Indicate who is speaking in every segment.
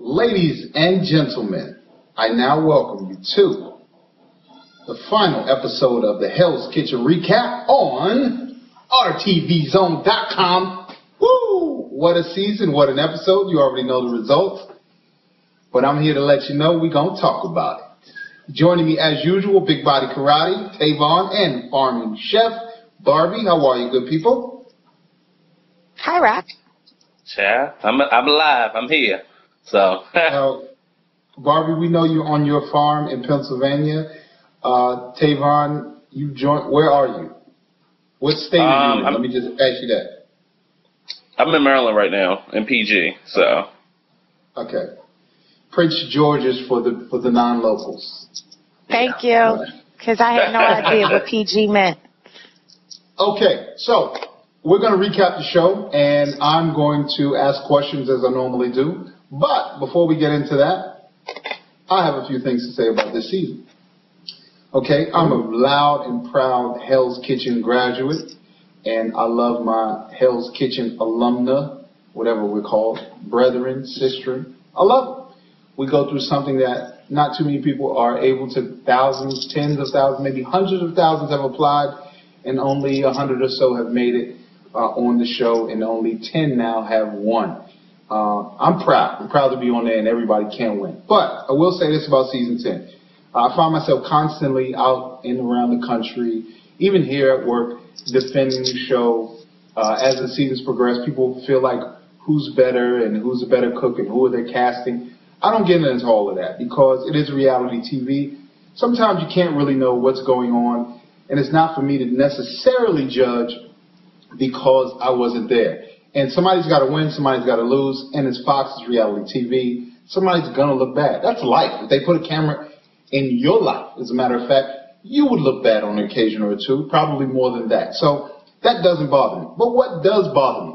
Speaker 1: Ladies and gentlemen, I now welcome you to the final episode of the Hell's Kitchen Recap on RTVZone.com. Woo! What a season, what an episode. You already know the results. But I'm here to let you know we're going to talk about it. Joining me as usual, Big Body Karate, Tavon, and Farming Chef Barbie. How are you, good people?
Speaker 2: Hi, Rock.
Speaker 3: Yeah, I'm alive. I'm here. So.
Speaker 1: Now, Barbie, we know you're on your farm in Pennsylvania. Tavon, you joined. Where are you? What state are you in? Let me just ask you that.
Speaker 3: I'm in Maryland right now, in PG. So.
Speaker 1: Okay. Prince George's for the non-locals.
Speaker 2: Thank you, because I had no idea what PG meant.
Speaker 1: Okay, so we're going to recap the show, and I'm going to ask questions as I normally do. But before we get into that, I have a few things to say about this season. Okay, I'm a loud and proud Hell's Kitchen graduate, and I love my Hell's Kitchen alumna, whatever we're called, brethren, sister. I love it. We go through something that not too many people are able to. Thousands, tens of thousands, maybe hundreds of thousands have applied, and only 100 or so have made it on the show, and only 10 now have won. I'm proud. I'm proud to be on there, and everybody can win. But I will say this about season 10. I find myself constantly out and around the country, even here at work, defending the show. As the seasons progress, people feel like who's better and who's a better cook and who are they casting. I don't get into all of that because it is reality TV. Sometimes you can't really know what's going on, and it's not for me to necessarily judge because I wasn't there. And somebody's got to win, somebody's got to lose, and it's Fox's reality TV. Somebody's going to look bad. That's life. If they put a camera in your life, as a matter of fact, you would look bad on an occasion or two, probably more than that. So that doesn't bother me. But what does bother me?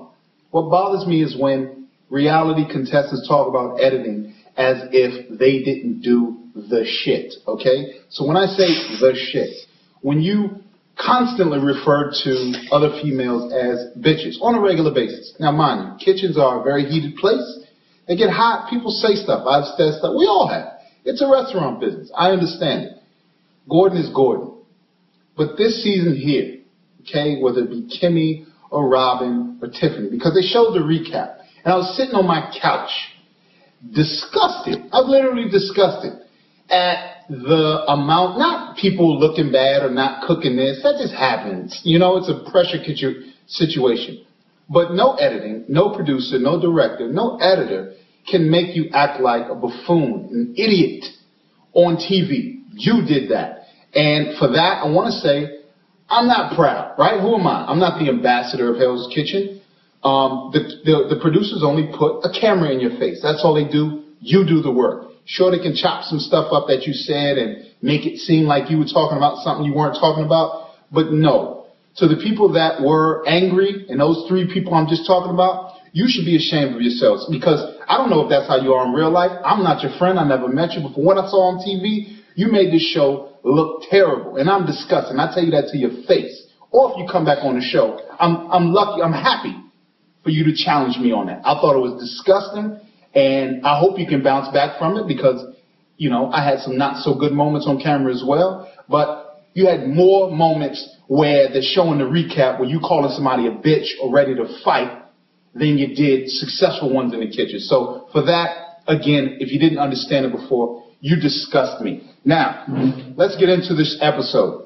Speaker 1: What bothers me is when reality contestants talk about editing as if they didn't do the shit, okay? So when I say the shit, when you constantly refer to other females as bitches on a regular basis. Now, mind you, kitchens are a very heated place. They get hot. People say stuff. I've said stuff. We all have. It's a restaurant business. I understand it. Gordon is Gordon. But this season here, okay, whether it be Kimmy or Robin or Tiffany, because they showed the recap, and I was sitting on my couch, disgusted. I'm literally disgusted at the amount, not people looking bad or not cooking this. That just happens. You know, it's a pressure kitchen situation. But no editing, no producer, no director, no editor can make you act like a buffoon, an idiot on TV. You did that. And for that, I want to say, I'm not proud, right? Who am I? I'm not the ambassador of Hell's Kitchen. The producers only put a camera in your face. That's all they do. You do the work. Sure, they can chop some stuff up that you said and make it seem like you were talking about something you weren't talking about. But no. To the people that were angry, and those 3 people I'm just talking about, you should be ashamed of yourselves. Because I don't know if that's how you are in real life. I'm not your friend. I never met you. But from what I saw on TV, you made this show look terrible. And I'm disgusted. I tell you that to your face. Or if you come back on the show, I'm lucky. I'm happy for you to challenge me on that. I thought it was disgusting. And I hope you can bounce back from it because, you know, I had some not so good moments on camera as well. But you had more moments where they're showing the recap where you calling somebody a bitch or ready to fight than you did successful ones in the kitchen. So for that, again, if you didn't understand it before, you disgust me. Now, let's get into this episode.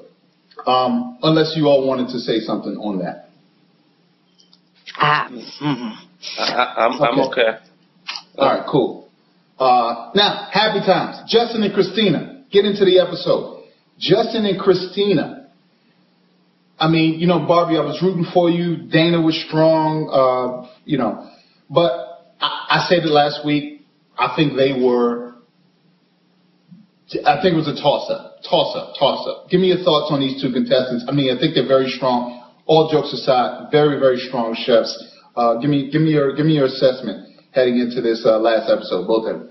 Speaker 1: Unless you all wanted to say something on that.
Speaker 3: I'm okay.
Speaker 1: All right, cool. Now, happy times. Justin and Christina, get into the episode. Justin and Christina. I mean, you know, Barbie, I was rooting for you. Dana was strong, you know. But I said it last week. I think it was a toss-up. Give me your thoughts on these 2 contestants. I mean, I think they're very strong. All jokes aside, very, very strong chefs. Give me your assessment heading into this last episode, both of them.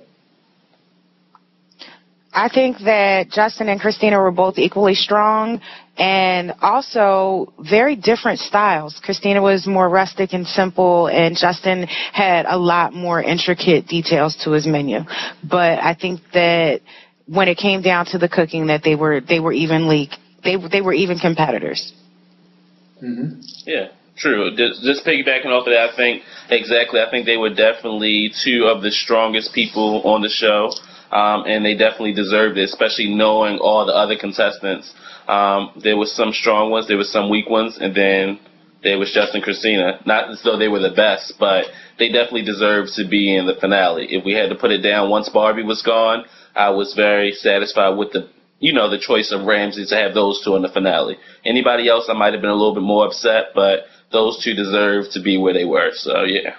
Speaker 2: I think that Justin and Christina were both equally strong and also very different styles. Christina was more rustic and simple, and Justin had a lot more intricate details to his menu. But I think that when it came down to the cooking, that they were even competitors.
Speaker 1: Mm-hmm.
Speaker 3: Yeah, true. Just piggybacking off of that, I think they were definitely two of the strongest people on the show. And they definitely deserved it, especially knowing all the other contestants. There was some strong ones, there was some weak ones, and then there was Justin and Christina. Not as though they were the best, but they definitely deserved to be in the finale. If we had to put it down, once Barbie was gone, I was very satisfied with the choice of Ramsay to have those two in the finale. Anybody else, I might have been a little bit more upset, but those two deserved to be where they were. So, yeah.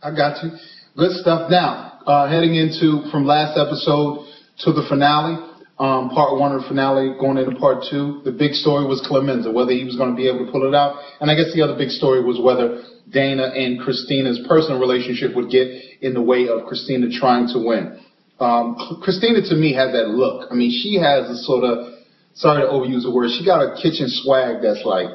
Speaker 1: I got you. Good stuff. Now, heading into from last episode to the finale, part one of the finale going into part two, the big story was Clemenza, whether he was going to be able to pull it out. And I guess the other big story was whether Dana and Christina's personal relationship would get in the way of Christina trying to win. Christina, to me, has that look. I mean, she has a sort of, sorry to overuse the word, she got a kitchen swag that's like,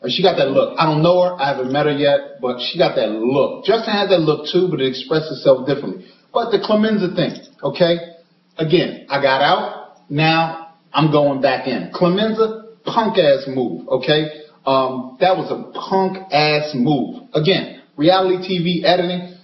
Speaker 1: she got that look. I don't know her. I haven't met her yet, but she got that look. Justin has that look too, but it expresses itself differently. But the Clemenza thing, okay? Again, I got out. Now I'm going back in. Clemenza, punk-ass move, okay? That was a punk-ass move. Again, reality TV editing.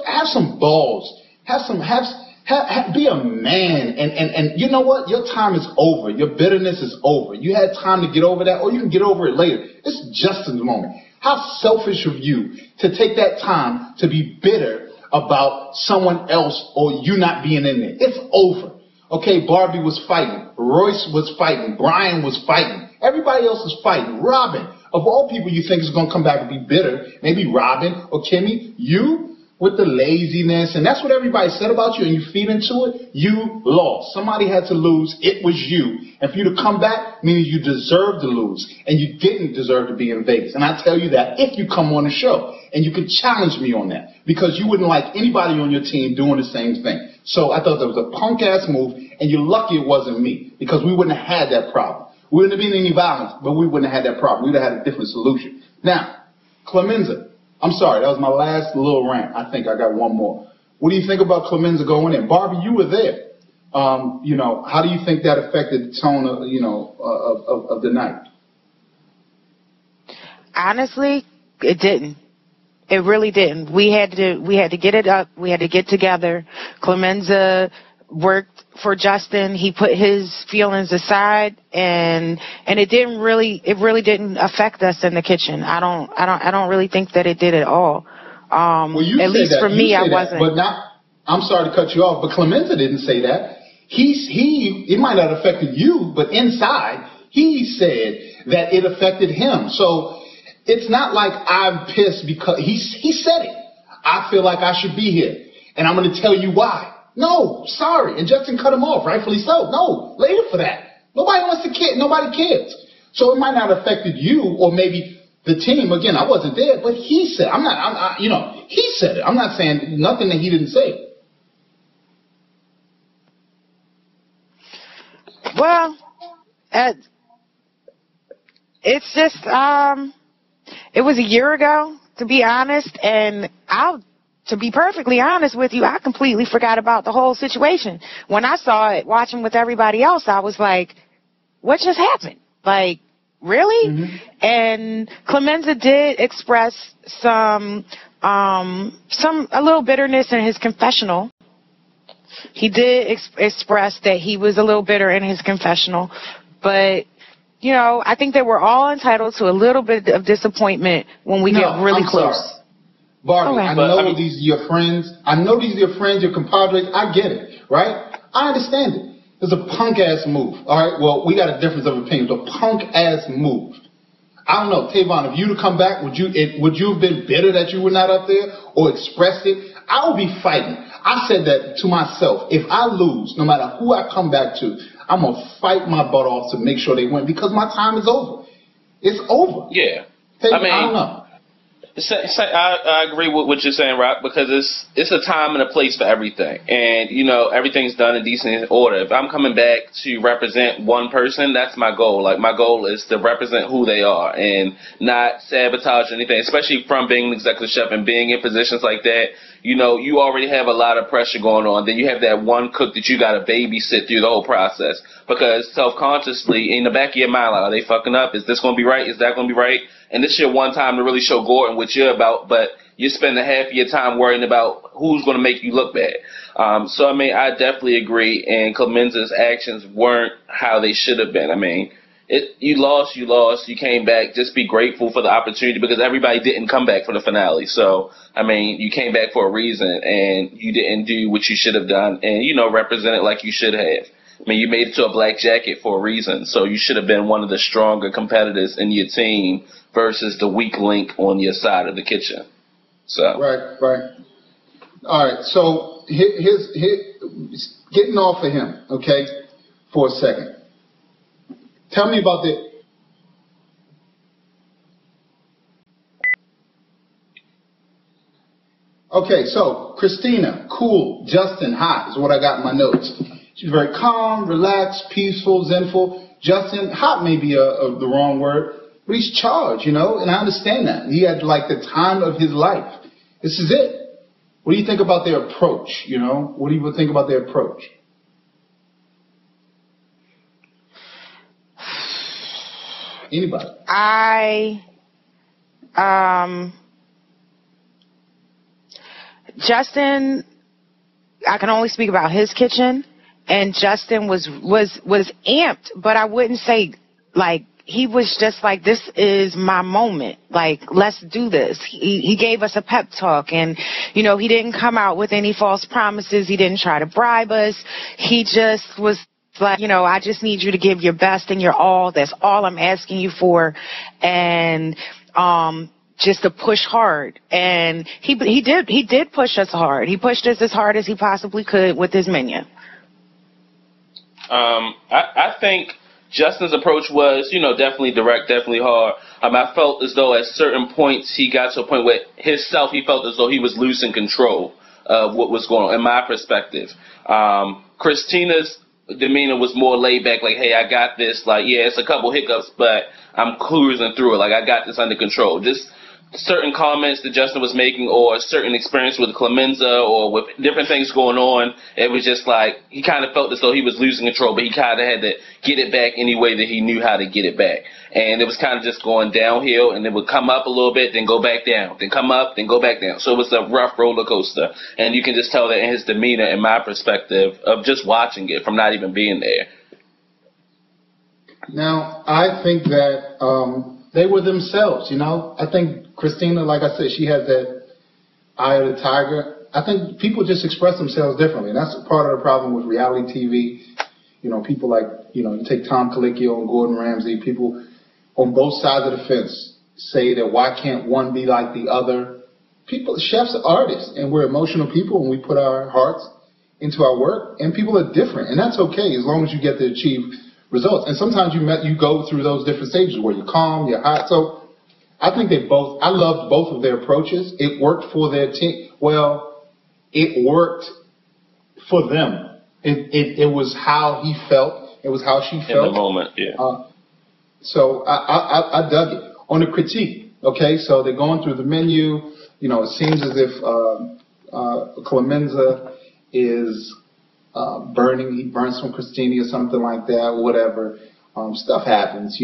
Speaker 1: Have some balls. Be a man. And you know what? Your time is over. Your bitterness is over. You had time to get over that, or you can get over it later. It's Justin's moment. How selfish of you to take that time to be bitter about someone else or you not being in there. It's over. Okay, Barbie was fighting. Royce was fighting. Brian was fighting. Everybody else was fighting. Robin, of all people you think is going to come back and be bitter, maybe Robin or Kimmy, you with the laziness, and that's what everybody said about you, and you feed into it, you lost. Somebody had to lose. It was you. And for you to come back means you deserve to lose, and you didn't deserve to be in Vegas. And I tell you that if you come on the show, and you could challenge me on that, because you wouldn't like anybody on your team doing the same thing. So I thought that was a punk-ass move, and you're lucky it wasn't me, because we wouldn't have had that problem. We wouldn't have been any violence, but we wouldn't have had that problem. We would have had a different solution. Now, Clemenza. I'm sorry, that was my last little rant. I think I got one more. What do you think about Clemenza going in? Barbie, you were there. How do you think that affected the tone of the night?
Speaker 2: Honestly, it didn't. It really didn't. We had to get it up. We had to get together. Clemenza worked for Justin. He put his feelings aside, and it really didn't affect us in the kitchen. I don't really think that it did at all.
Speaker 1: Well, you
Speaker 2: at least
Speaker 1: that.
Speaker 2: for me, I
Speaker 1: that,
Speaker 2: wasn't.
Speaker 1: But not. I'm sorry to cut you off, but Clemenza didn't say that. It might not have affected you, but inside he said that it affected him. So it's not like I'm pissed because he said it. I feel like I should be here, and I'm going to tell you why. No, sorry. And Justin cut him off, rightfully so. No, later for that. Nobody wants to care. Nobody cares. So it might not have affected you or maybe the team. Again, I wasn't there, but he said, he said it. I'm not saying nothing that he didn't say.
Speaker 2: Well, it's just, it was a year ago, to be honest, and to be perfectly honest with you, I completely forgot about the whole situation. When I saw it, watching with everybody else, I was like, what just happened? Like, really? Mm-hmm. And Clemenza did express a little bitterness in his confessional. He did express that he was a little bitter in his confessional, but I think that we're all entitled to a little bit of disappointment when we get really close.
Speaker 1: Sorry. Barbie, okay. I know these are your friends. I know these are your friends, your compadres. I get it, right? I understand it. It's a punk-ass move, all right? Well, we got a difference of opinion. It's a punk-ass move. I don't know, Tavon, if you to come back, would you have been bitter that you were not up there or expressed it? I would be fighting. I said that to myself. If I lose, no matter who I come back to, I'm going to fight my butt off to make sure they win because my time is over. It's over.
Speaker 3: Yeah.
Speaker 1: I don't know.
Speaker 3: I agree with what you're saying, Rock, because it's a time and a place for everything, and everything's done in decent order. If I'm coming back to represent one person, that's my goal. Like, my goal is to represent who they are and not sabotage anything. Especially from being an executive chef and being in positions like that, you already have a lot of pressure going on. Then you have that one cook that you got to babysit through the whole process, because self-consciously in the back of your mind, like, are they fucking up? Is this going to be right? Is that going to be right? And this your one time to really show Gordon what you're about, but you're spending half of your time worrying about who's going to make you look bad. So, I mean, I definitely agree, and Clemenza's actions weren't how they should have been. I mean, you lost, you came back. Just be grateful for the opportunity, because everybody didn't come back for the finale. So, I mean, you came back for a reason, and you didn't do what you should have done and, represent it like you should have. I mean, you made it to a black jacket for a reason, so you should have been one of the stronger competitors in your team versus the weak link on your side of the kitchen. So
Speaker 1: Right. All right, so here's getting off of him, okay, for a second. Tell me about the... Okay, so Christina, cool, Justin, hot is what I got in my notes. She's very calm, relaxed, peaceful, zenful. Justin, hot may be the wrong word, but he's charged, and I understand that. He had, like, the time of his life. This is it. What do you think about their approach, What do you think about their approach? Anybody?
Speaker 2: Justin, I can only speak about his kitchen, and Justin was amped, but I wouldn't say, like, he was just like, this is my moment. Like, let's do this. He gave us a pep talk, and, he didn't come out with any false promises. He didn't try to bribe us. He just was like, I just need you to give your best and your all. That's all I'm asking you for. And, just to push hard. And he did push us hard. He pushed us as hard as he possibly could with his menu.
Speaker 3: I think Justin's approach was, definitely direct, definitely hard. I felt as though at certain points he got to a point where he felt as though he was losing control of what was going on, in my perspective. Christina's demeanor was more laid back, like, hey, I got this. Like, yeah, it's a couple hiccups, but I'm cruising through it. Like, I got this under control. Just certain comments that Justin was making, or a certain experience with Clemenza, or with different things going on, it was just like he kind of felt as though he was losing control, but he kind of had to get it back any way that he knew how to get it back. And it was kind of just going downhill, and it would come up a little bit, then go back down, then come up, then go back down. So it was a rough roller coaster, and you can just tell that in his demeanor, in my perspective, of just watching it from not even being there.
Speaker 1: Now, I think that they were themselves, I think Christina, like I said, she had that eye of the tiger. I think people just express themselves differently. And that's part of the problem with reality TV. People like, you take Tom Colicchio and Gordon Ramsay, people on both sides of the fence say that why can't one be like the other? Chefs are artists, and we're emotional people, and we put our hearts into our work, and people are different. And that's okay, as long as you get to achieve results. And sometimes you go through those different stages where you're calm, you're hot. So I think I loved both of their approaches. It worked for their team. Well, it worked for them. It was how he felt. It was how she felt.
Speaker 3: In the moment, yeah.
Speaker 1: So I dug it. On the critique, okay, so they're going through the menu. It seems as if Clemenza is he burns some Christini or something like that, whatever. Stuff happens,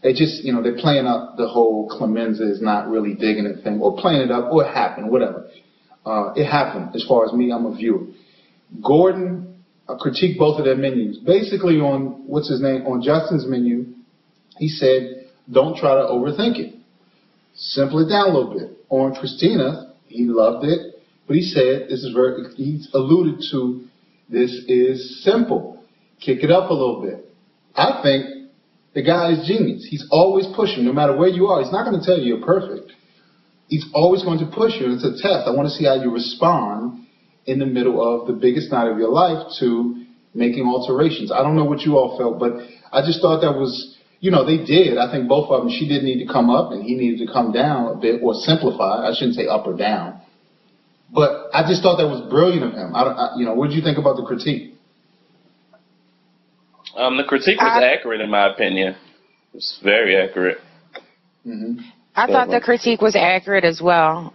Speaker 1: They just, they're playing up the whole Clemenza is not really digging it thing, or playing it up, or it happened, whatever. It happened, as far as me, I'm a viewer. Gordon critiqued both of their menus. Basically on, on Justin's menu, he said, don't try to overthink it. Simple it down a little bit. On Christina, he loved it, but he said, he alluded to, this is simple. Kick it up a little bit. I think the guy is genius. He's always pushing, no matter where you are. He's not going to tell you you're perfect. He's always going to push you. It's a test. I want to see how you respond in the middle of the biggest night of your life to making alterations. I don't know what you all felt, but I just thought that was, they did. I think both of them, she did need to come up and he needed to come down a bit, or simplify. I shouldn't say up or down. But I just thought that was brilliant of him. What did you think about the critique?
Speaker 3: The critique was accurate, in my opinion. It's very accurate.
Speaker 1: Mm-hmm.
Speaker 2: I thought the critique was accurate as well.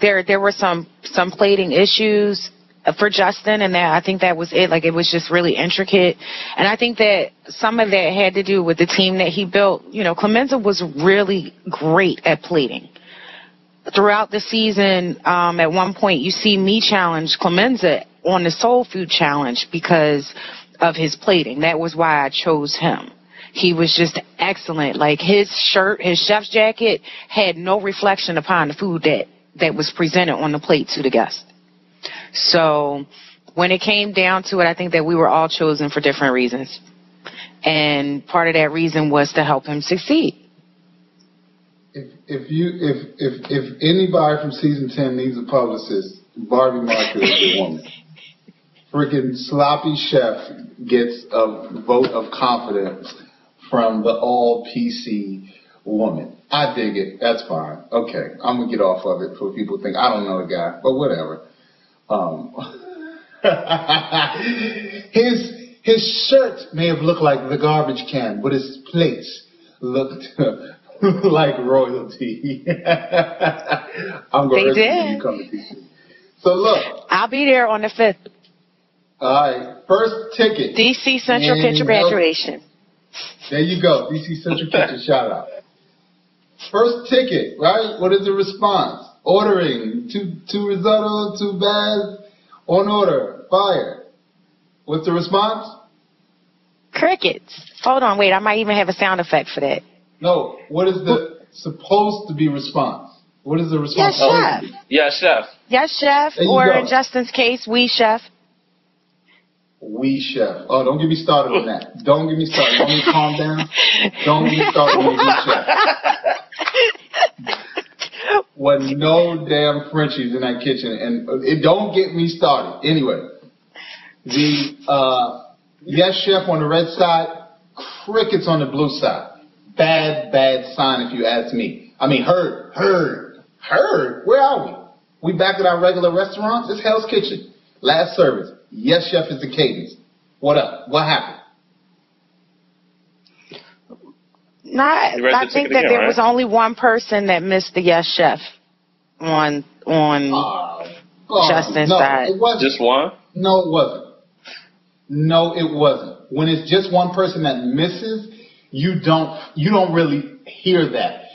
Speaker 2: There were some plating issues for Justin, and I think that was it. Like, it was just really intricate. And I think that some of that had to do with the team that he built. Clemenza was really great at plating. Throughout the season, at one point, you see me challenge Clemenza on the Soul Food Challenge because of his plating. That was why I chose him. He was just excellent. Like, his shirt, his chef's jacket, had no reflection upon the food that was presented on the plate to the guest. So when it came down to it, I think that we were all chosen for different reasons. And part of that reason was to help him succeed.
Speaker 1: If anybody from season 10 needs a publicist, Barbie Marker is the woman. Freaking sloppy chef gets a vote of confidence from the all PC woman. I dig it. That's fine. Okay, I'm gonna get off of it before people think I don't know the guy, but whatever. His shirt may have looked like the garbage can, but his plates looked like royalty. I'm going to come to DC. So look,
Speaker 2: I'll be there on the 5th.
Speaker 1: All right, first ticket.
Speaker 2: DC Central Kitchen graduation.
Speaker 1: There you go, DC Central Kitchen shout out. First ticket, right? What is the response? Ordering, two risotto, 2 bags, on order, fire. What's the response?
Speaker 2: Crickets. Hold on, wait, I might even have a sound effect for that.
Speaker 1: No, what is the supposed to be response? What is the response?
Speaker 2: Yes, chef.
Speaker 3: Yes, chef.
Speaker 2: Yes, chef. Or in Justin's case, we chef.
Speaker 1: We chef. Oh, don't get me started on that. Don't get me started. Want me to calm down? Don't get me started on we chef. Wasn't no damn Frenchies in that kitchen, and it don't get me started. Anyway, the yes chef on the red side, crickets on the blue side. Bad sign if you ask me. I mean, heard. Where are we? We back at our regular restaurants? It's Hell's Kitchen. Last service. Yes, chef is the cadence. What up? What happened?
Speaker 2: I think that there was only one person that missed the yes chef on Justin's side.
Speaker 1: It wasn't.
Speaker 3: Just one?
Speaker 1: No, it wasn't. No, it wasn't. When it's just one person that misses, you don't really hear that.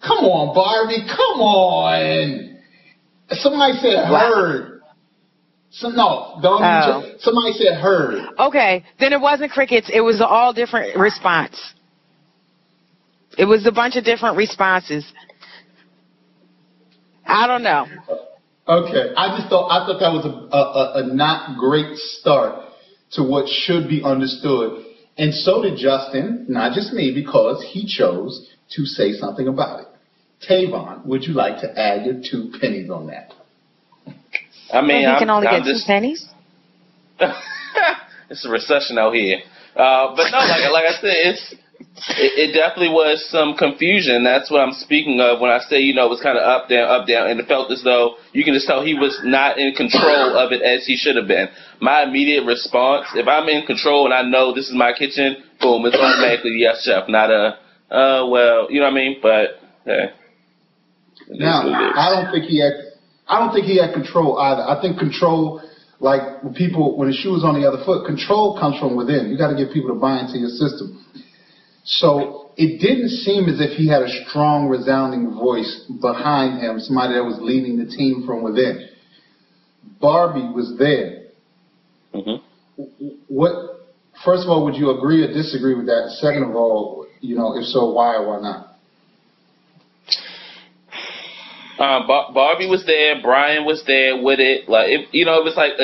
Speaker 1: Come on, Barbie. Come on. Somebody said heard. Somebody said heard.
Speaker 2: Okay, then it wasn't crickets. It was all different response. It was a bunch of different responses. I don't know.
Speaker 1: Okay, I thought that was a not great start to what should be understood. And so did Justin, not just me, because he chose to say something about it. Tavon, would you like to add your 2 pennies on that?
Speaker 3: I mean,
Speaker 2: you can only get 2 pennies.
Speaker 3: It's a recession out here. But no, like I said, it definitely was some confusion. That's what I'm speaking of when I say, it was kind of up, down, and it felt as though you can just tell he was not in control of it as he should have been. My immediate response, if I'm in control and I know this is my kitchen, boom, it's automatically yes, chef, not well, you know what I mean? But, hey.
Speaker 1: Now, I don't think he had control either. I think control, like when the shoe is on the other foot, control comes from within. You got to get people to buy into your system. So it didn't seem as if he had a strong, resounding voice behind him, somebody that was leading the team from within. Barbie was there.
Speaker 3: Mm-hmm.
Speaker 1: First of all, would you agree or disagree with that? Second of all, if so, why or why not?
Speaker 3: Barbie was there. Brian was there with it. Like, it was like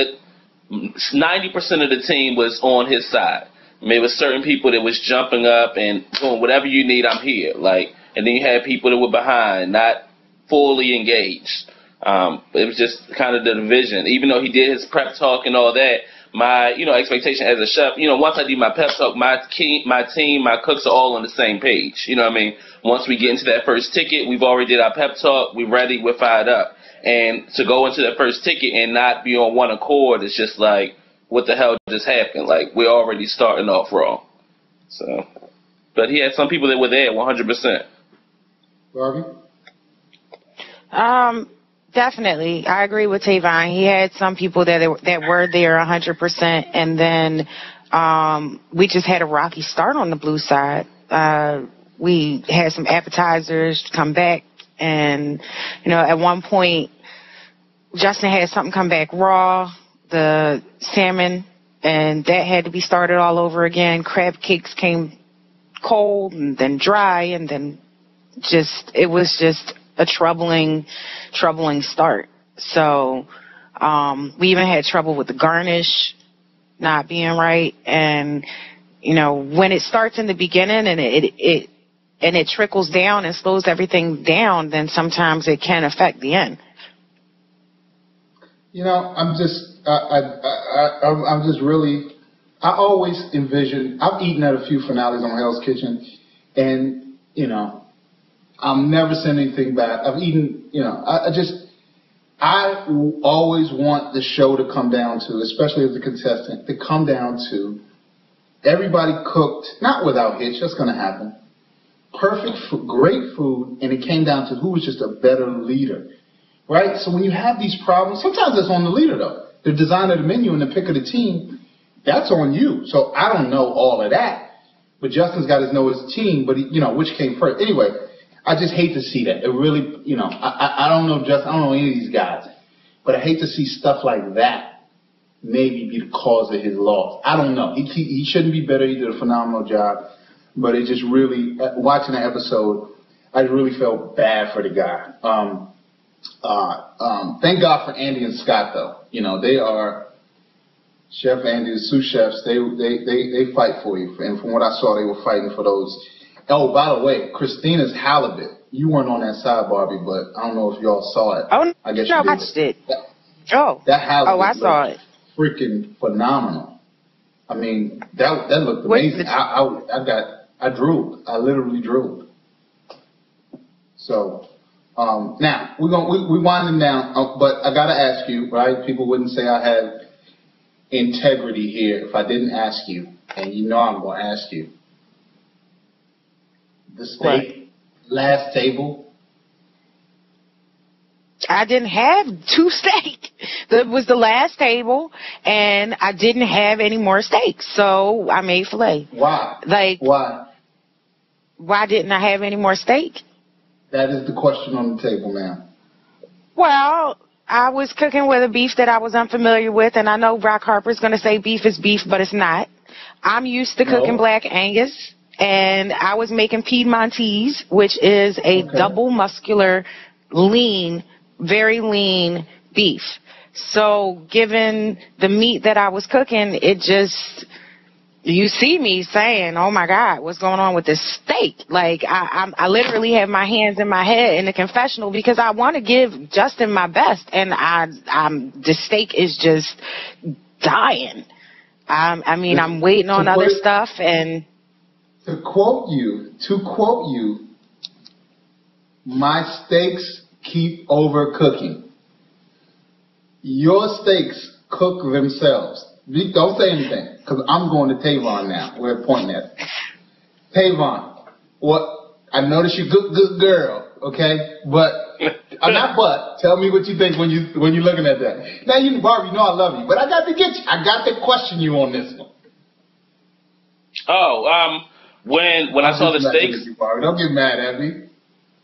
Speaker 3: 90% of the team was on his side. I mean, it was certain people that was jumping up and doing whatever you need, I'm here. Like, and then you had people that were behind, not fully engaged. It was just kind of the division. Even though he did his prep talk and all that, expectation as a chef, once I do my pep talk, my team, my cooks are all on the same page. You know what I mean? Once we get into that first ticket, we've already did our pep talk, we're ready, we're fired up. And to go into that first ticket and not be on one accord is just like, what the hell just happened? Like, we're already starting off wrong. So, but he had some people that were there 100%.
Speaker 1: Barbie?
Speaker 2: Definitely. I agree with Tavon. He had some people that were there 100%, and then we just had a rocky start on the blue side. We had some appetizers come back, and, at one point, Justin had something come back raw, the salmon, and that had to be started all over again. Crab cakes came cold and then dry, and then it was just a troubling start. So we even had trouble with the garnish not being right, and when it starts in the beginning and it trickles down and slows everything down, then sometimes it can affect the end.
Speaker 1: I'm just really, I always envision, I've eaten at a few finales on Hell's Kitchen, and I'm never send anything back. I've eaten, I always want the show to come down to, especially as a contestant, to come down to everybody cooked, not without hitch, that's going to happen. Perfect food, great food, and it came down to who was just a better leader, right? So when you have these problems, sometimes it's on the leader, though. The design of the menu and the pick of the team, that's on you. So I don't know all of that, but Justin's got to know his team, but which came first. Anyway, I just hate to see that. It really, I don't know Justin, I don't know any of these guys, but I hate to see stuff like that maybe be the cause of his loss. I don't know. He shouldn't be better. He did a phenomenal job, but it just really, watching the episode, I really felt bad for the guy. Thank God for Andy and Scott, though. They are Chef Andy, the sous chefs. They fight for you, and from what I saw, they were fighting for those. Oh, by the way, Christina's halibut. You weren't on that side, Barbie, but I don't know if y'all saw it.
Speaker 2: Oh,
Speaker 1: I guess
Speaker 2: no,
Speaker 1: you did.
Speaker 2: I watched it.
Speaker 1: That halibut.
Speaker 2: Oh, I saw it.
Speaker 1: Freaking phenomenal. I mean, that looked amazing. I drooled. I literally drooled. So. Now we're winding down, but I gotta ask you, right? People wouldn't say I have integrity here if I didn't ask you, and I'm gonna ask you. The steak, last table.
Speaker 2: I didn't have two steak. That was the last table, and I didn't have any more steaks, so I made filet.
Speaker 1: Why?
Speaker 2: Why? Why didn't I have any more steak?
Speaker 1: That is the question on the table now.
Speaker 2: Well, I was cooking with a beef that I was unfamiliar with, and I know Brock Harper's going to say beef is beef, but it's not. I'm used to cooking Black Angus, and I was making Piedmontese, which is a double muscular, lean, very lean beef. So given the meat that I was cooking, it just... You see me saying, oh, my God, what's going on with this steak? Like, I literally have my hands in my head in the confessional because I want to give Justin my best, and the steak is just dying. I'm waiting on other stuff. And
Speaker 1: to quote you, my steaks keep overcooking. Your steaks cook themselves. Don't say anything, because I'm going to Tavon now. We're pointing at Tavon. I notice you're good girl, okay? But not but. Tell me what you think when you're looking at that. Now Barbie, I love you, but I got to get you. I got to question you on this one.
Speaker 3: Oh, when I saw the steaks,
Speaker 1: don't get mad at me.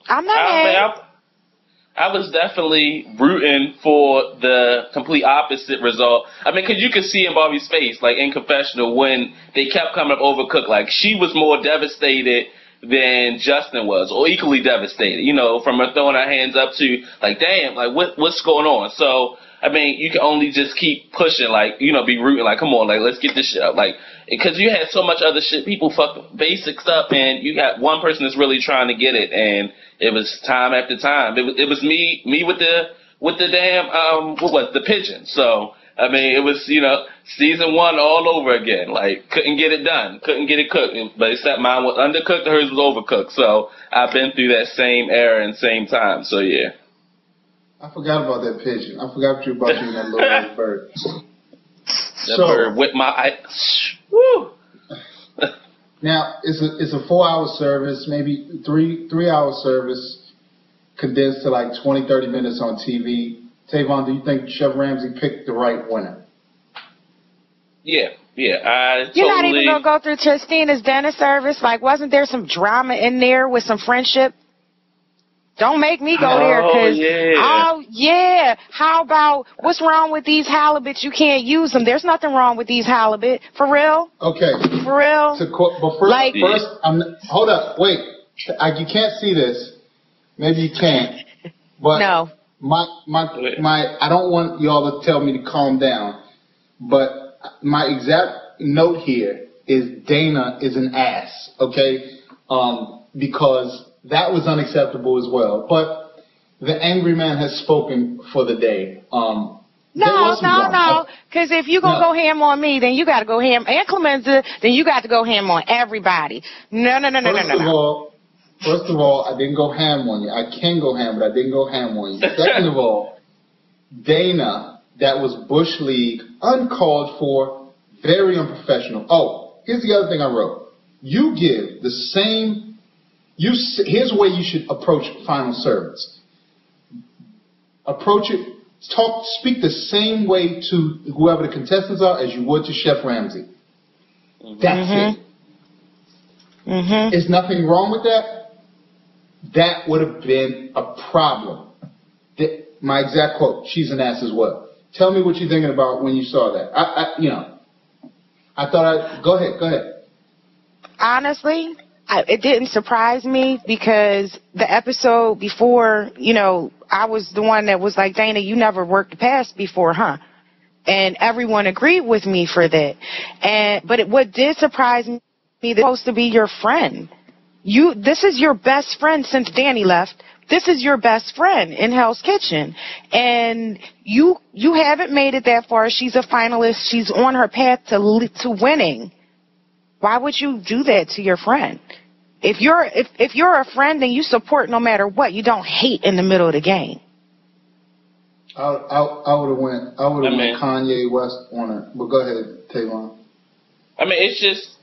Speaker 2: I'm not mad.
Speaker 3: I was definitely rooting for the complete opposite result. Because you could see in Barbie's face, like in confessional, when they kept coming up overcooked, like she was more devastated than Justin was, or equally devastated, from her throwing her hands up to, like, damn, like, what's going on? So, you can only just keep pushing, like, be rooting, like, come on, like, let's get this shit up. Like, because you had so much other shit, people fuck basics up, and you got one person that's really trying to get it, and it was time after time. It was me with the damn, the pigeon. So, I mean, it was, season 1 all over again. Like, couldn't get it done. Couldn't get it cooked. But except mine was undercooked, hers was overcooked. So I've been through that same era and same time. So, yeah.
Speaker 1: I forgot about that pigeon. I forgot about you and that little red bird.
Speaker 3: That bird with my woo.
Speaker 1: Now, it's a 4-hour service, maybe 3-hour service, condensed to like 20, 30 minutes on TV. Tavon, do you think Chef Ramsay picked the right winner?
Speaker 3: Yeah.
Speaker 2: You're not even going to go through Christina's dinner service? Like, wasn't there some drama in there with some friendship? Don't make me go there, because, how about, what's wrong with these halibut? You can't use them. There's nothing wrong with these halibut. For real?
Speaker 1: Okay.
Speaker 2: For real?
Speaker 1: But first, hold up, wait. You can't see this. Maybe you can't. But
Speaker 2: no.
Speaker 1: I don't want y'all to tell me to calm down, but my exact note here is Dana is an ass, okay? Because that was unacceptable as well. But the angry man has spoken for the day.
Speaker 2: No. Because if you're going to go ham on me, then you got to go ham. And Clemenza, then you got to go ham on everybody. No.
Speaker 1: First of all, I didn't go ham on you. I can go ham, but I didn't go ham on you. Second of all, Dana, that was Bush League, uncalled for, very unprofessional. Oh, here's the other thing I wrote. You give the same, here's the way you should approach final service. Approach it, speak the same way to whoever the contestants are as you would to Chef Ramsay. That's it. There's nothing wrong with that. That would have been a problem. My exact quote, she's an ass as well. Tell me what you're thinking about when you saw that. Go ahead.
Speaker 2: Honestly, it didn't surprise me because the episode before, I was the one that was like, Dana, you never worked past before, huh? And everyone agreed with me for that. But what did surprise me, they're supposed to be your friend. This is your best friend since Danny left. This is your best friend in Hell's Kitchen. And you haven't made it that far. She's a finalist. She's on her path to winning. Why would you do that to your friend? If you're a friend, then you support no matter what. You don't hate in the middle of the game.
Speaker 1: I would have went Kanye West on her. But go ahead, Tavon.
Speaker 3: I mean, it's just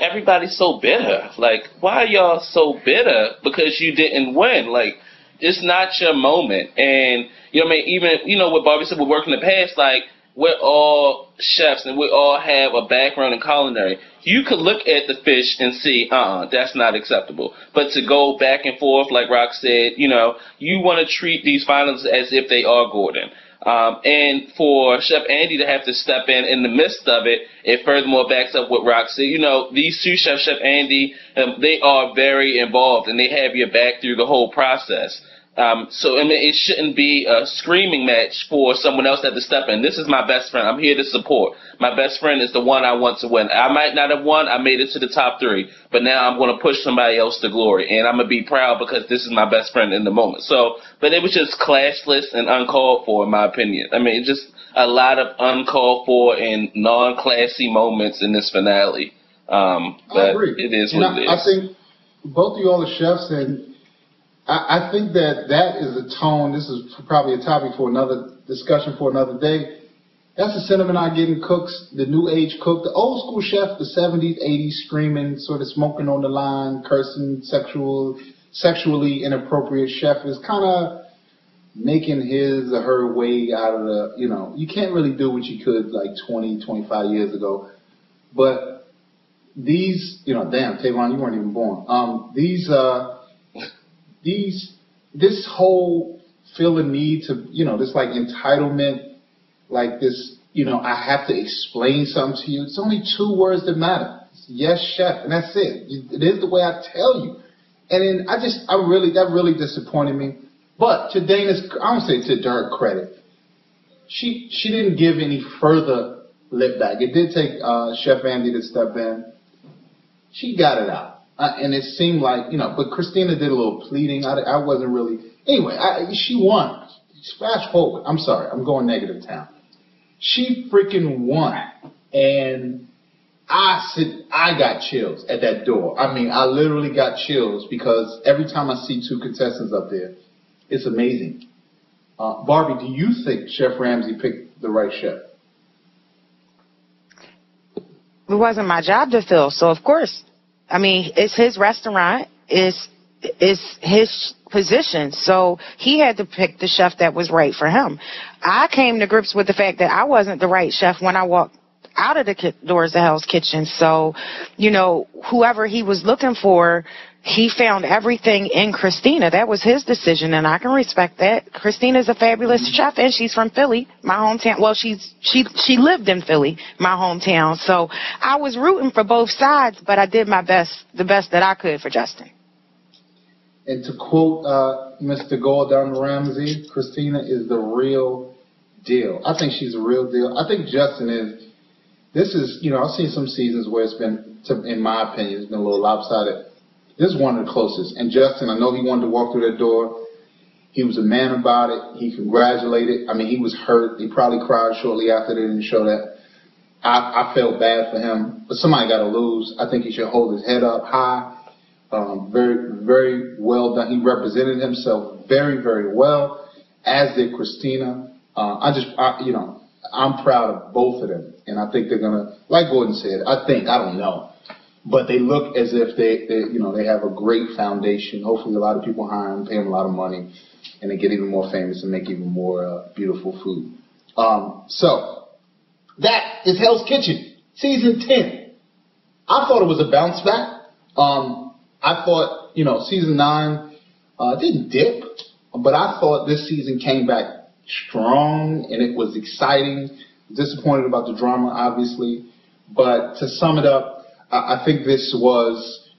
Speaker 3: everybody's so bitter. Like, why are y'all so bitter because you didn't win? Like, it's not your moment. And, even, what Barbie said, we work in the past, like, we're all chefs and we all have a background in culinary. You could look at the fish and see, that's not acceptable. But to go back and forth, like Rock said, you want to treat these finalists as if they are Gordon. And for Chef Andy to have to step in the midst of it, it furthermore backs up what Rock said. These two chefs, Chef Andy, they are very involved and they have your back through the whole process. It shouldn't be a screaming match for someone else to have to step in. This is my best friend. I'm here to support. My best friend is the one I want to win. I might not have won. I made it to the top 3. But now I'm going to push somebody else to glory. And I'm going to be proud because this is my best friend in the moment. But it was just classless and uncalled for, in my opinion. Just a lot of uncalled for and non-classy moments in this finale.
Speaker 1: I agree.
Speaker 3: It is what it is.
Speaker 1: I think both of y'all are chefs, and I think that is a tone. This is probably a topic for another discussion for another day. That's the sentiment I get in cooks, the new age cook, the old school chef, the 70s, 80s, screaming, sort of smoking on the line, cursing, sexually inappropriate chef is kind of making his or her way out of the, you can't really do what you could like 20, 25 years ago. But these, damn, Tavon, you weren't even born. This whole feel the need to, this like entitlement, like this, I have to explain something to you. It's only 2 words that matter. It's yes, chef, and that's it. It is the way I tell you. And then that really disappointed me. But to Dana's, I don't say to her credit, she didn't give any further lip back. It did take Chef Andy to step in. She got it out. And it seemed like, but Christina did a little pleading. I wasn't really. Anyway, she won. Flash forward. I'm sorry. I'm going negative town. She freaking won. And I got chills at that door. I mean, I literally got chills because every time I see two contestants up there, it's amazing. Barbie, do you think Chef Ramsay picked the right chef?
Speaker 2: It wasn't my job to fill, so of course. I mean, it's his restaurant. It's his position, so he had to pick the chef that was right for him. I came to grips with the fact that I wasn't the right chef when I walked out of the doors of Hell's Kitchen. So, you know, whoever he was looking for, he found everything in Christina. That was his decision, and I can respect that. Christina's a fabulous chef, and she's from Philly, my hometown. Well, she lived in Philly, my hometown. So I was rooting for both sides, but I did my best, the best that I could for Justin.
Speaker 1: And to quote Mr. Gordon Ramsay, Christina is the real deal. I think she's a real deal. I think Justin is. This is, you know, I've seen some seasons where it's been, in my opinion, it's been a little lopsided. This is one of the closest. And Justin, I know he wanted to walk through that door. He was a man about it. He congratulated. I mean, he was hurt. He probably cried shortly after they didn't show that. I felt bad for him. But somebody got to lose. I think he should hold his head up high. Very, very well done. He represented himself very, very well, as did Christina. You know, I'm proud of both of them. And I think they're going to, like Gordon said, I don't know. But they look as if they have a great foundation. Hopefully a lot of people hire them, pay them a lot of money, and they get even more famous and make even more beautiful food. So that is Hell's Kitchen, season 10. I thought it was a bounce back. I thought, you know, season 9 didn't dip, but I thought this season came back strong and it was exciting. Disappointed about the drama, obviously, but to sum it up, I think this was,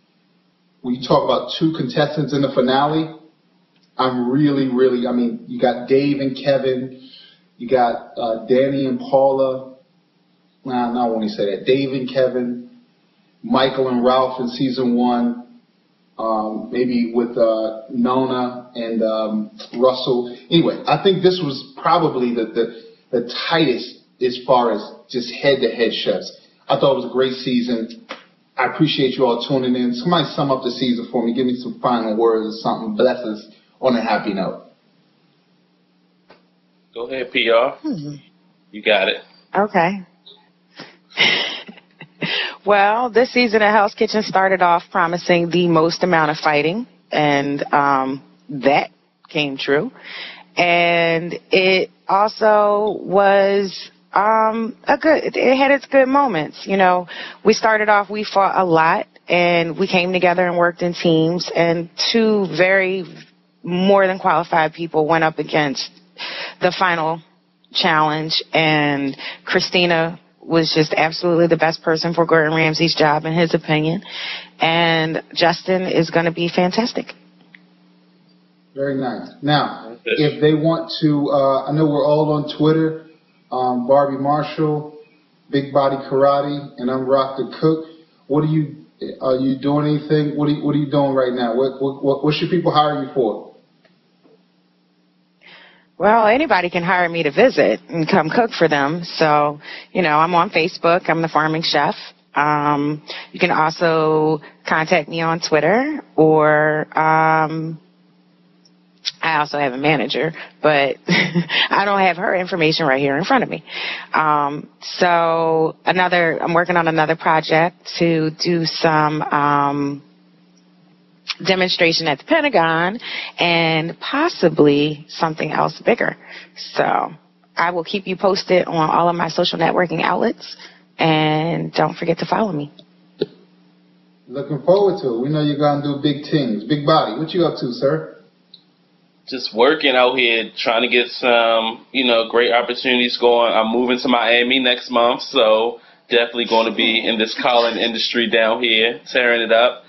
Speaker 1: when you talk about two contestants in the finale, I'm really, I mean, you got Dave and Kevin, you got Danny and Paula, I won't say that, Dave and Kevin, Michael and Ralph in season 1, maybe with Nona and Russell. Anyway, I think this was probably the tightest as far as just head-to-head chefs. I thought it was a great season. I appreciate you all tuning in. Somebody sum up the season for me. Give me some final words or something. Bless us on a happy note.
Speaker 3: Go ahead, PR. You got it.
Speaker 2: Okay. Well, this season of Hell's Kitchen started off promising the most amount of fighting, and that came true. And it also was it had its good moments. You know, we started off, we fought a lot, and we came together and worked in teams, and two very more than qualified people went up against the final challenge, and Christina was just absolutely the best person for Gordon Ramsay's job, in his opinion, and Justin is going to be fantastic.
Speaker 1: Very nice. Now, if they want to, I know we're all on Twitter, Barbie Marshall, Big Body Karate, and I'm Rock the Cook. Are you doing anything? What are you doing right now? What should people hire you for?
Speaker 2: Well, anybody can hire me to visit and come cook for them. So, you know, I'm on Facebook. I'm the Farming Chef. You can also contact me on Twitter, or I also have a manager, but I don't have her information right here in front of me. So I'm working on another project to do some demonstration at the Pentagon, and possibly something else bigger. So I will keep you posted on all of my social networking outlets, and don't forget to follow me.
Speaker 1: Looking forward to it. We know you're going to do big things. Big Body, what you up to, sir?
Speaker 3: Just working out here, trying to get some, great opportunities going. I'm moving to Miami next month, so definitely going to be in this calling industry down here, tearing it up.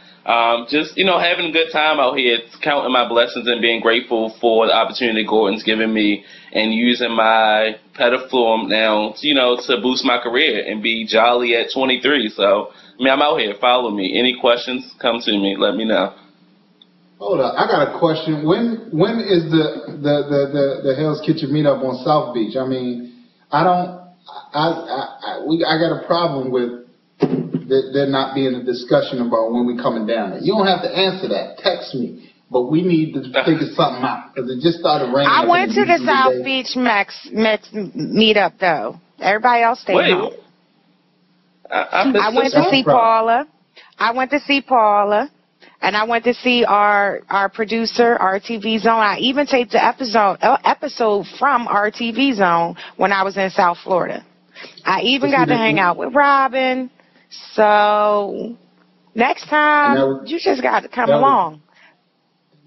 Speaker 3: Just, having a good time out here, counting my blessings and being grateful for the opportunity Gordon's given me, and using my platform now, to boost my career and be jolly at 23. So, I'm out here. Follow me. Any questions, come to me. Let me know.
Speaker 1: Hold up, I got a question. When is the Hell's Kitchen meetup on South Beach? I mean, I got a problem with there not being a discussion about when we coming down there. You don't have to answer that. Text me. But we need to figure something out because it just started raining.
Speaker 2: I went to the South Beach Mex meetup though. Everybody else stayed home. I went to see Paula. I went to see Paula. And I went to see our producer, RTV Zone. I even taped the episode from RTV Zone when I was in South Florida. I even got to hang out with Robin. So next time, you just got to come along.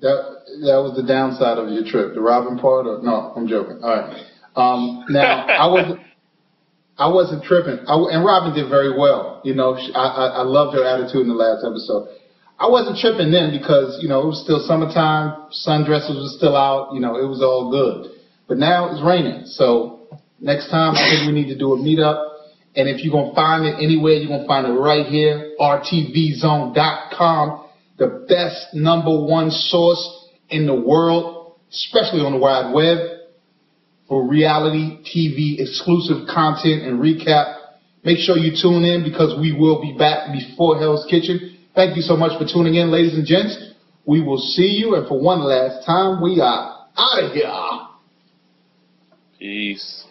Speaker 1: That was the downside of your trip, the Robin part. Or no, I'm joking. All right. Now I wasn't tripping, and Robin did very well. You know, I loved her attitude in the last episode. I wasn't tripping then because, you know, it was still summertime, sundresses was still out, you know, it was all good. But now it's raining, so next time I think we need to do a meetup. And if you're going to find it anywhere, you're going to find it right here, rtvzone.com, the best #1 source in the world, especially on the wide web, for reality TV exclusive content and recap. Make sure you tune in because we will be back before Hell's Kitchen. Thank you so much for tuning in, ladies and gents. We will see you, and for one last time, we are out of here.
Speaker 3: Peace.